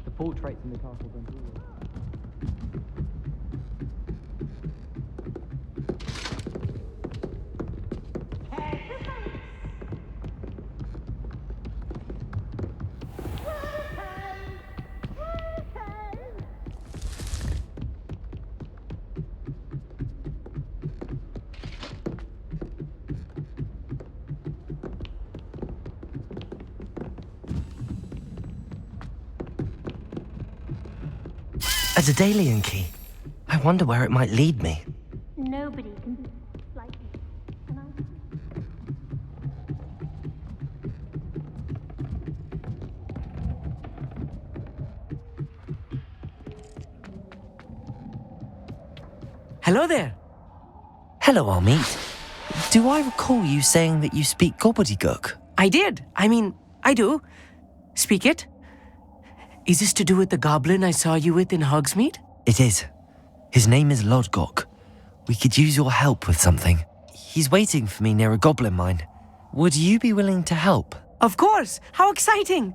The portraits in the castle don't do it. A Daedalian key. I wonder where it might lead me. Nobody can be like me. Can I? Hello there. Hello, Hogsmeade. Do I recall you saying that you speak gobbledygook? I did. I do. Speak it. Is this to do with the goblin I saw you with in Hogsmeade? It is. His name is Lodgok. We could use your help with something. He's waiting for me near a goblin mine. Would you be willing to help? Of course. How exciting.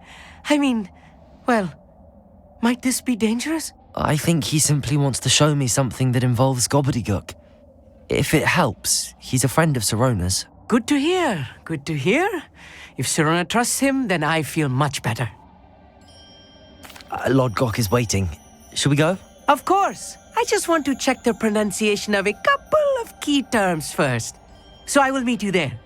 Well, might this be dangerous? I think he simply wants to show me something that involves gobbledygook. If it helps, he's a friend of Sirona's. Good to hear. Good to hear. If Sirona trusts him, then I feel much better. Lodgok is waiting. Shall we go? Of course. I just want to check the pronunciation of a couple of key terms first. So I will meet you there.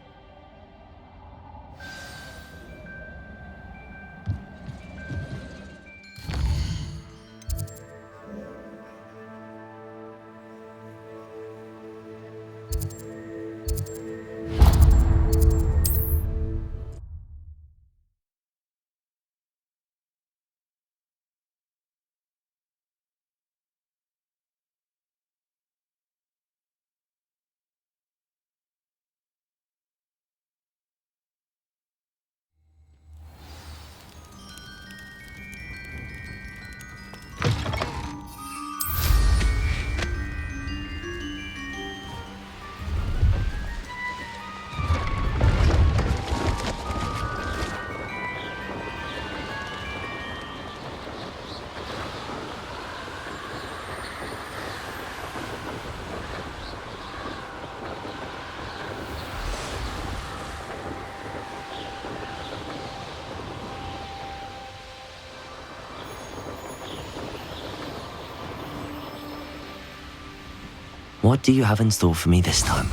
What do you have in store for me this time?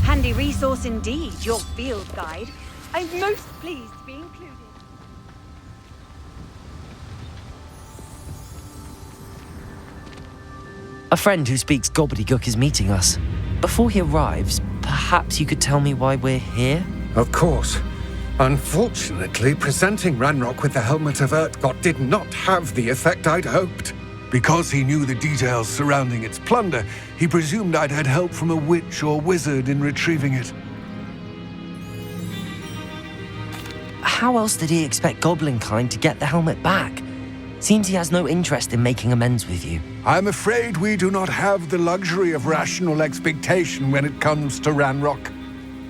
Handy resource indeed, your field guide. I'm most pleased to be included. A friend who speaks gobbledygook is meeting us. Before he arrives, perhaps you could tell me why we're here? Of course. Unfortunately, presenting Ranrock with the Helmet of Urtkot did not have the effect I'd hoped. Because he knew the details surrounding its plunder, he presumed I'd had help from a witch or wizard in retrieving it. How else did he expect Goblinkind to get the helmet back? Seems he has no interest in making amends with you. I'm afraid we do not have the luxury of rational expectation when it comes to Ranrock.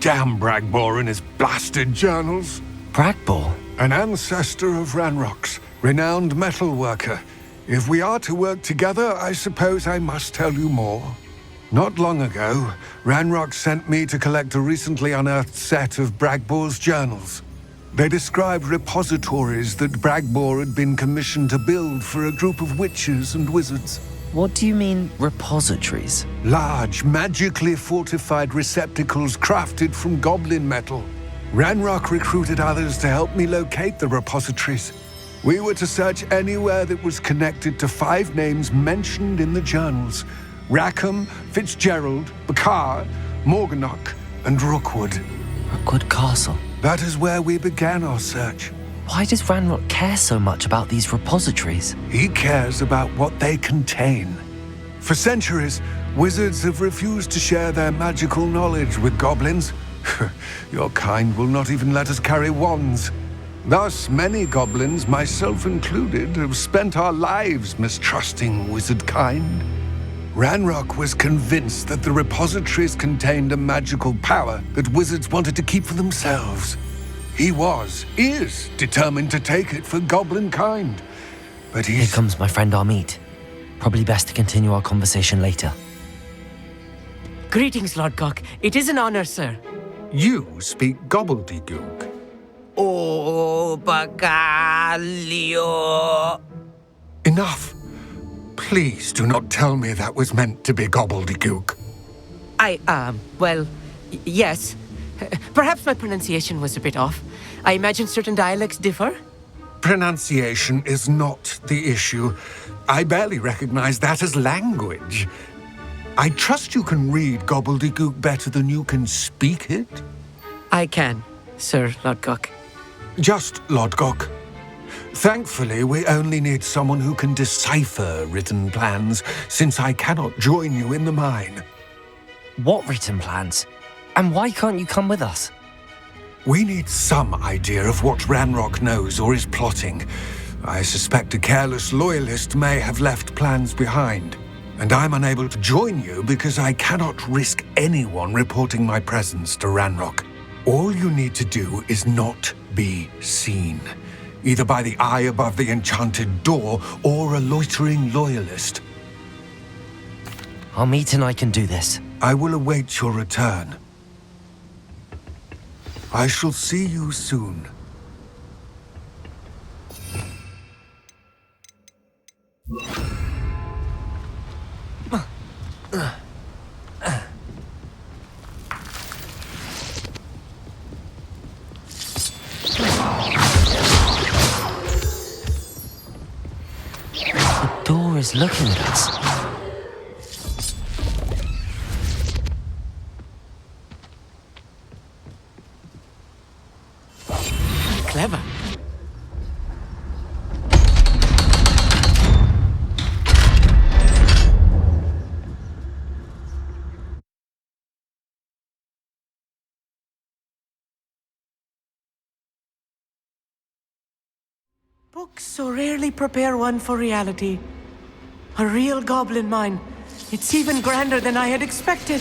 Damn Bragbor and his blasted journals. Bragbor? An ancestor of Ranrock's, renowned metal worker. If we are to work together, I suppose I must tell you more. Not long ago, Ranrock sent me to collect a recently unearthed set of Bragbor's journals. They described repositories that Bragbor had been commissioned to build for a group of witches and wizards. What do you mean, repositories? Large, magically fortified receptacles crafted from goblin metal. Ranrock recruited others to help me locate the repositories. We were to search anywhere that was connected to 5 names mentioned in the journals: Rackham, Fitzgerald, Bakar, Morganach, and Rookwood. Rookwood Castle. That is where we began our search. Why does Ranrock care so much about these repositories? He cares about what they contain. For centuries, wizards have refused to share their magical knowledge with goblins. Your kind will not even let us carry wands. Thus, many goblins, myself included, have spent our lives mistrusting wizard kind. Ranrock was convinced that the repositories contained a magical power that wizards wanted to keep for themselves. He is determined to take it for goblin kind. But Here comes my friend Hogsmeade. Probably best to continue our conversation later. Greetings, Lord Cock. It is an honor, sir. You speak gobbledygook. Oh, Bagalio. Enough. Please do not tell me that was meant to be gobbledygook. Yes. Perhaps my pronunciation was a bit off. I imagine certain dialects differ. Pronunciation is not the issue. I barely recognize that as language. I trust you can read gobbledygook better than you can speak it? I can, Sir Lodgok. Just Lodgok. Thankfully, we only need someone who can decipher written plans, since I cannot join you in the mine. What written plans? And why can't you come with us? We need some idea of what Ranrock knows or is plotting. I suspect a careless loyalist may have left plans behind. And I'm unable to join you because I cannot risk anyone reporting my presence to Ranrock. All you need to do is not be seen, either by the eye above the enchanted door or a loitering loyalist. Hogsmeade and I can do this. I will await your return. I shall see you soon. The door is looking at us. Clever. Books so rarely prepare one for reality. A real goblin mine. It's even grander than I had expected.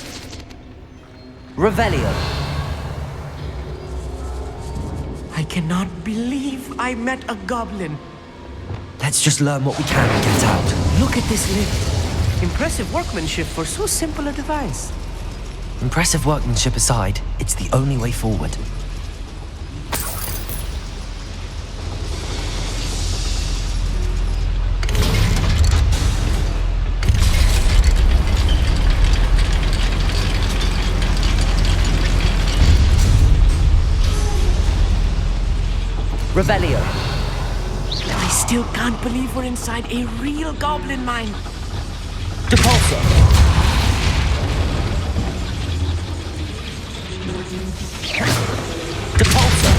Revelio. I cannot believe I met a goblin. Let's just learn what we can and get out. Look at this lid. Impressive workmanship for so simple a device. Impressive workmanship aside, it's the only way forward. Revelio. I still can't believe we're inside a real goblin mine. Depulso. Depulso.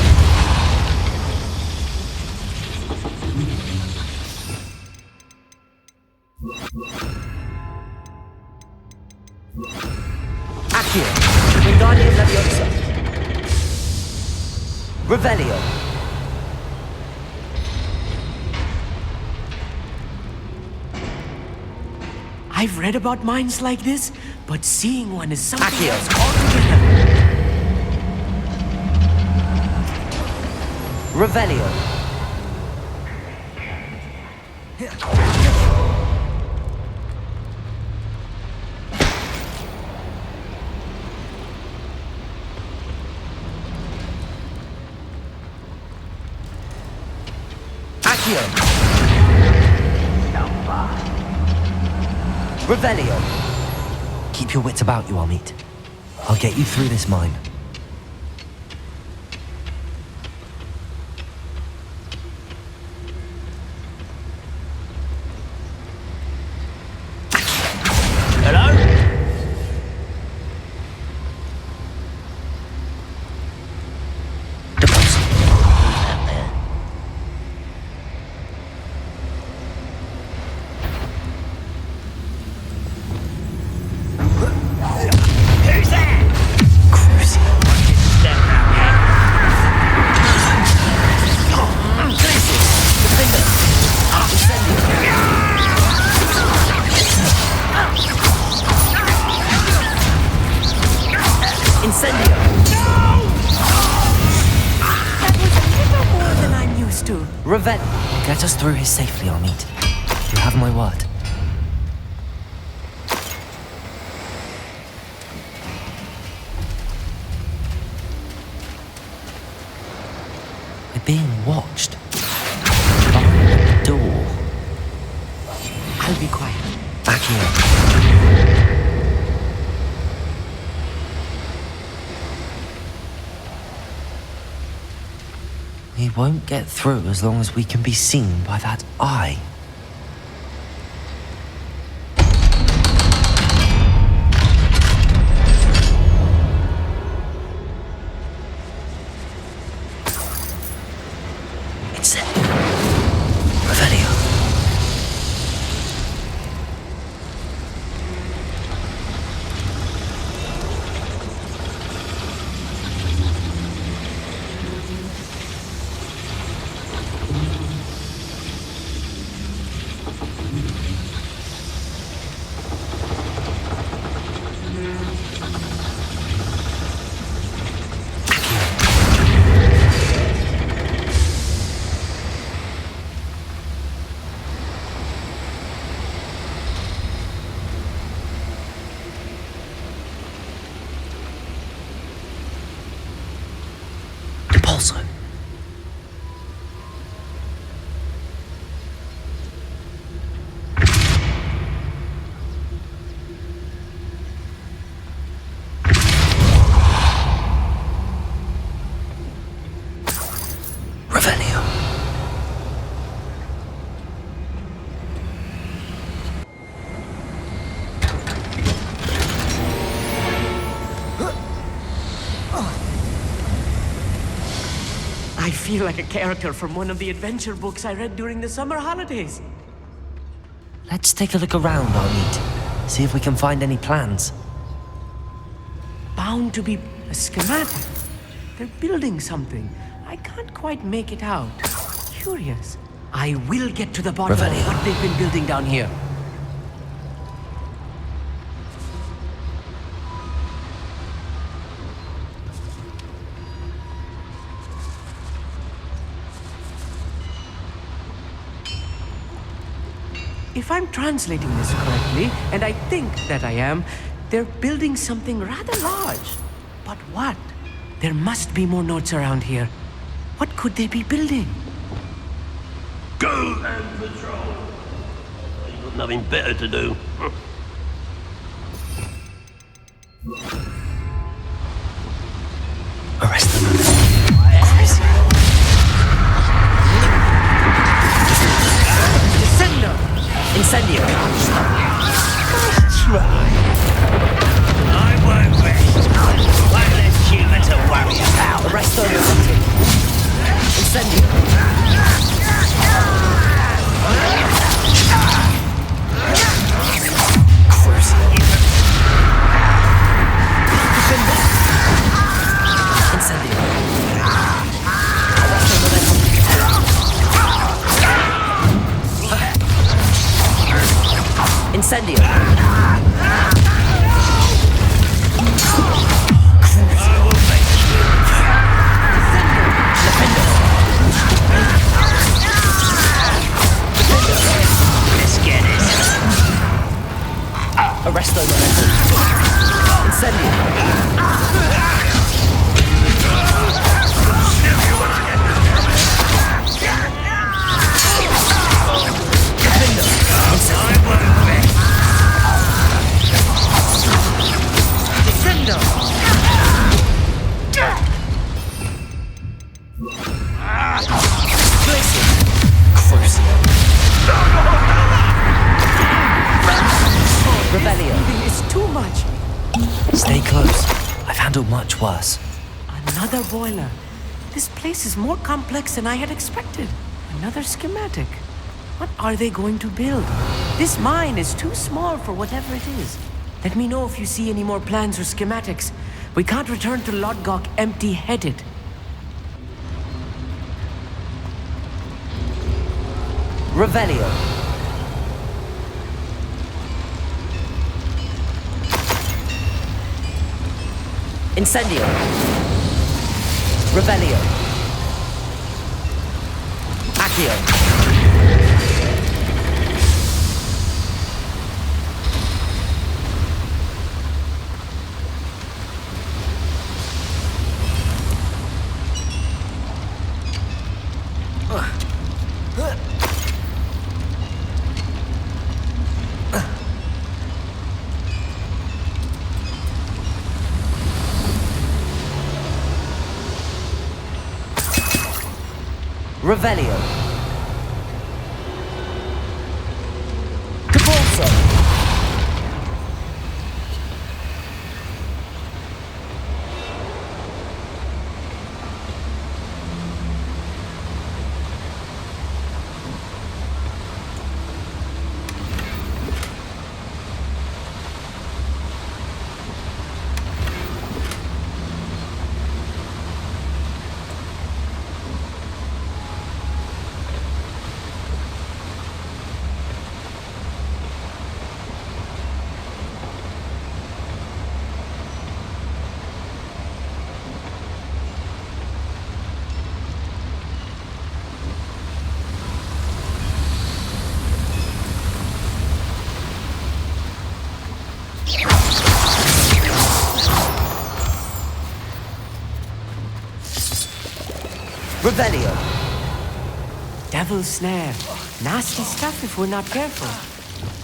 Accio. Wingardium Leviosa. Revelio. I've read about mines like this, but seeing one is something Accio. else altogether. Revelio. Accio. Revelio. Keep your wits about you, Hogsmeade. I'll get you through this mine. Hello? Incendio! That was a little more than I'm used to. Revelio! Get us through here safely, Hogsmeade. You have my word. We're being watched. Behind the door. I'll be quiet. Back here. We won't get through as long as we can be seen by that eye. Incendio. Revelio. Also. Revelio. I feel like a character from one of the adventure books I read during the summer holidays. Let's take a look around, Hogsmeade. See if we can find any plans. Bound to be a schematic. They're building something. I can't quite make it out. Curious. I will get to the bottom Revelio. of what they've been building down here. If I'm translating this correctly, and I think that I am, they're building something rather large. But what? There must be more notes around here. What could they be building? Go and patrol. You've got nothing better to do. Arrest them. Descendo! Incendio. I won't rest. One less human to worry about. Arrest them. Incendio. Incendio. Incendio. Arresto momentum. Incendio. Descendo! Revelio. It's too much. Stay close. I've handled much worse. Another boiler. This place is more complex than I had expected. Another schematic. What are they going to build? This mine is too small for whatever it is. Let me know if you see any more plans or schematics. We can't return to Lodgok empty-headed. Revelio. Incendio. Revelio. Accio. Revelio. Caporso. Revelio. Devil's snare. Nasty stuff if we're not careful.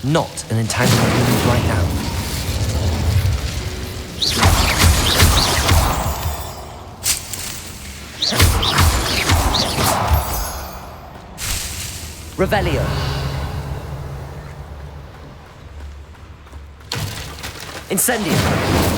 Not an entanglement we need right now. Revelio. Incendio.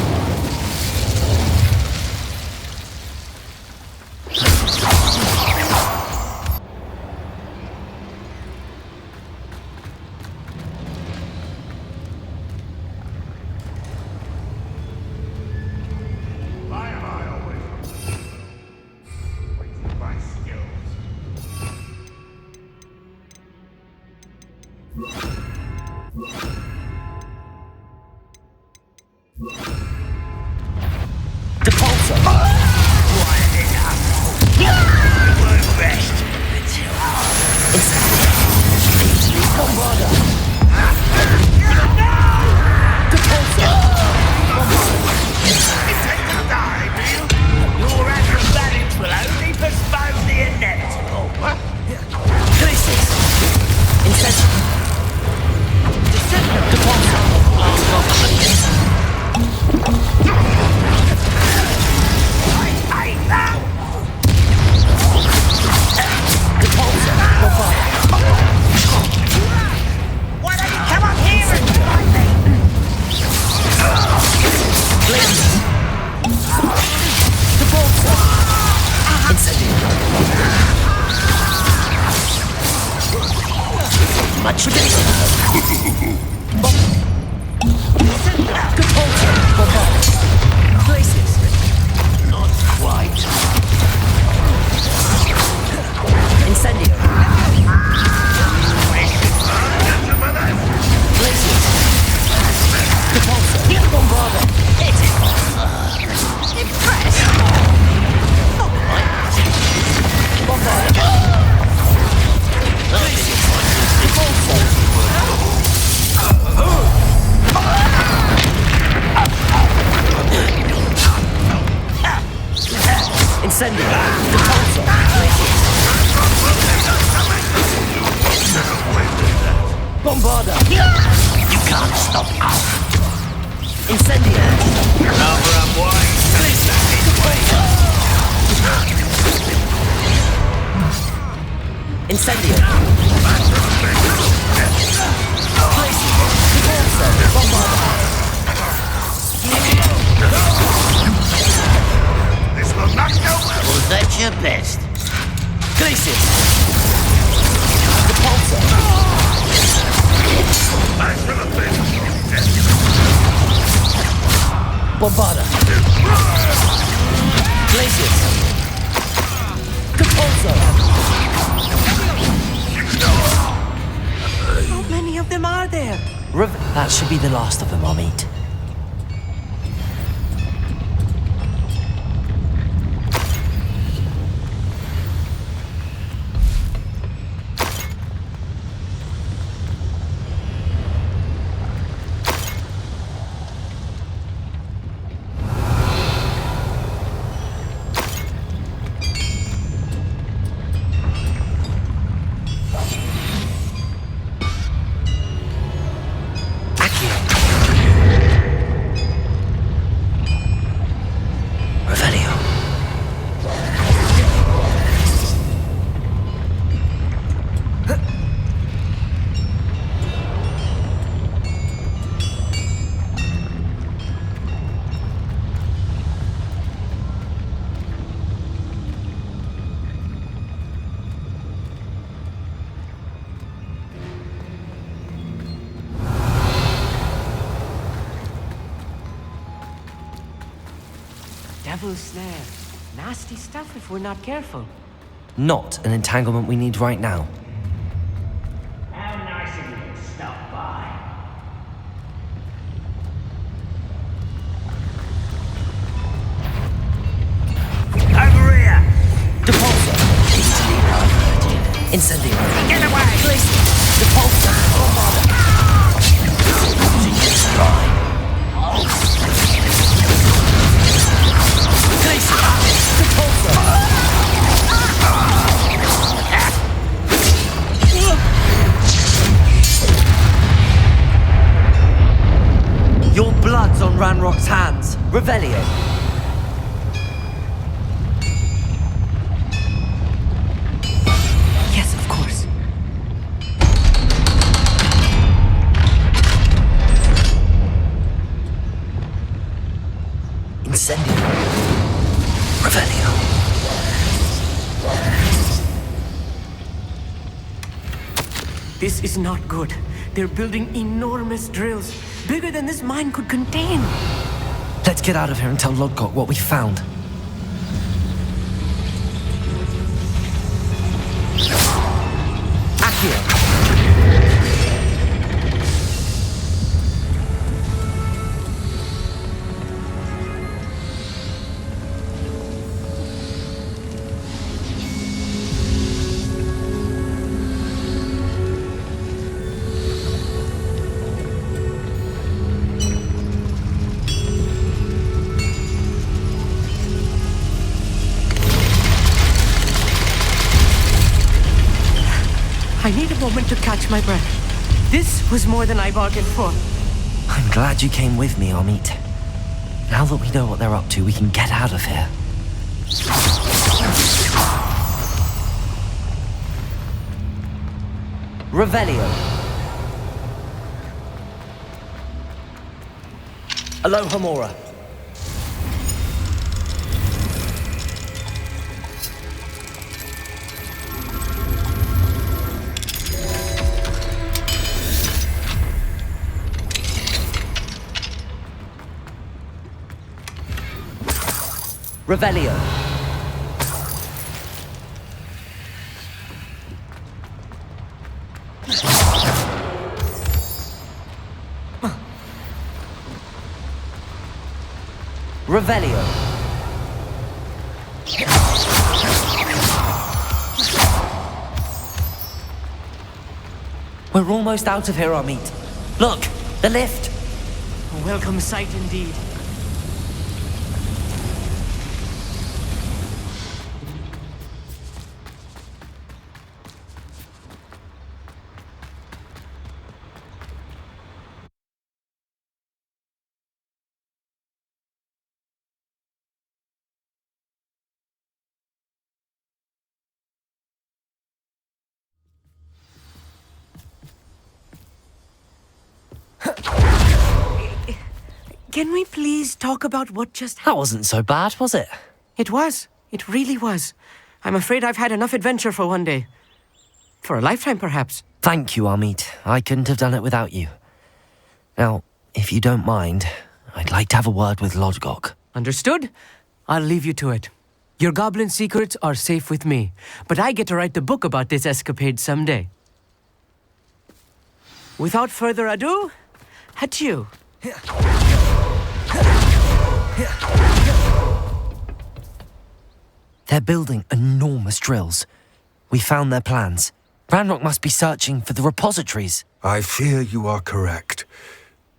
That should be the last of them I'll meet. devil's snare. Nasty stuff if we're not careful. Not an entanglement we need right now. How nice of you to stop by. Over here! Depulsor! Incendio! Get away! Depulsor! Your blood's on RANROK'S hands. Revelio. Yes, of course. Incendio. Revelio. This is not good. They're building enormous drills, bigger than this mine could contain. Let's get out of here and tell Lodgok what we found. Accio. I need a moment to catch my breath. This was more than I bargained for. I'm glad you came with me, Hogsmeade. Now that we know what they're up to, we can get out of here. Revelio. Alohomora. Revelio. Revelio. We're almost out of here, Hogsmeade. Look, the lift. A welcome sight indeed. Can we please talk about what just happened? That wasn't so bad, was it? It was. It really was. I'm afraid I've had enough adventure for one day. For a lifetime, perhaps. Thank you, Hogsmeade. I couldn't have done it without you. Now, if you don't mind, I'd like to have a word with Lodgok. Understood? I'll leave you to it. Your goblin secrets are safe with me, but I get to write the book about this escapade someday. Without further ado, adieu. They're building enormous drills. We found their plans. RANROK must be searching for the repositories. I fear you are correct.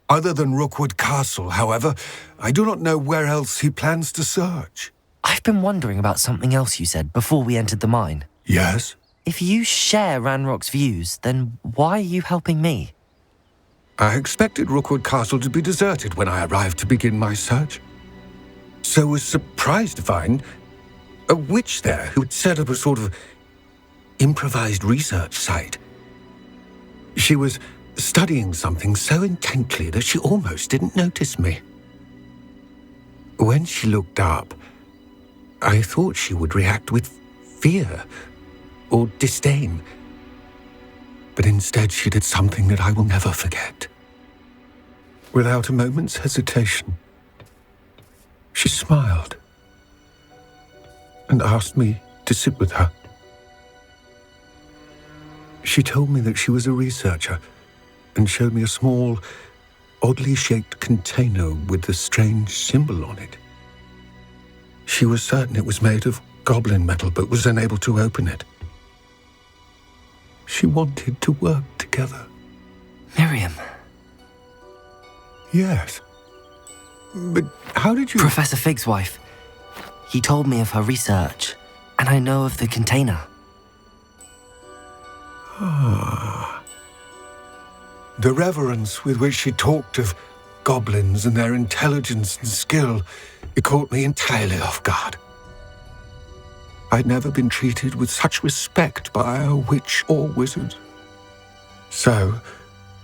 Other than Rookwood Castle, however, I do not know where else he plans to search. I've been wondering about something else you said before we entered the mine. Yes? If you share RANROK'S views, then why are you helping me? I expected Rookwood Castle to be deserted when I arrived to begin my search. So was surprised to find a witch there who had set up a sort of improvised research site. She was studying something so intently that she almost didn't notice me. When she looked up, I thought she would react with fear or disdain. But instead she did something that I will never forget. Without a moment's hesitation, she smiled. and asked me to sit with her. She told me that she was a researcher and showed me a small, oddly shaped container with a strange symbol on it. She was certain it was made of goblin metal, but was unable to open it. She wanted to work together. Miriam. Yes. But how did you... Professor Fig's wife. He told me of her research, and I know of the container. Ah. The reverence with which she talked of goblins and their intelligence and skill, it caught me entirely off guard. I'd never been treated with such respect by a witch or wizard. So,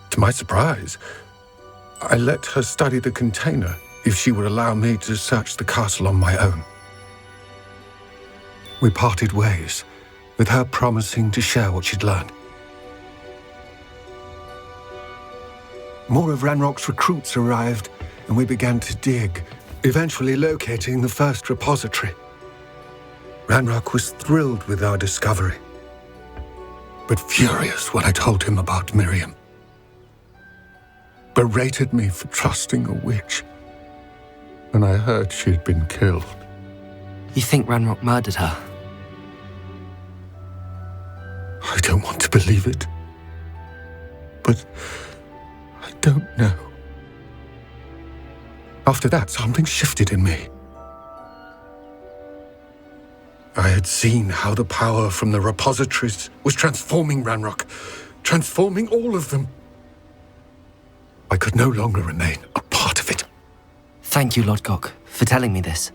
to my surprise, I let her study the container if she would allow me to search the castle on my own. We parted ways, with her promising to share what she'd learned. More of RANROK'S recruits arrived, and we began to dig, eventually locating the first repository. RANROK was thrilled with our discovery, but furious when I told him about Miriam. Berated me for trusting a witch, and I heard she'd been killed. You think RANROK murdered her? I don't want to believe it, but I don't know. After that, something shifted in me. I had seen how the power from the repositories was transforming RANROK, transforming all of them. I could no longer remain a part of it. Thank you, Lodgok, for telling me this.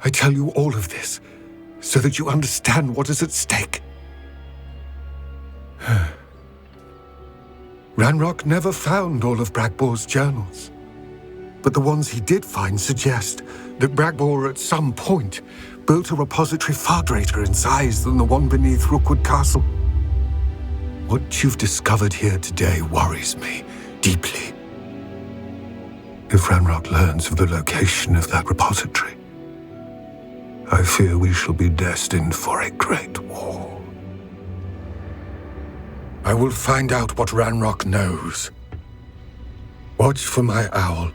I tell you all of this so that you understand what is at stake. RANROK never found all of Bragbor's journals, but the ones he did find suggest that Bragbor at some point built a repository far greater in size than the one beneath Rookwood Castle. What you've discovered here today worries me deeply. If RANROK learns of the location of that repository, I fear we shall be destined for a great war. I will find out what RANROK knows. Watch for my owl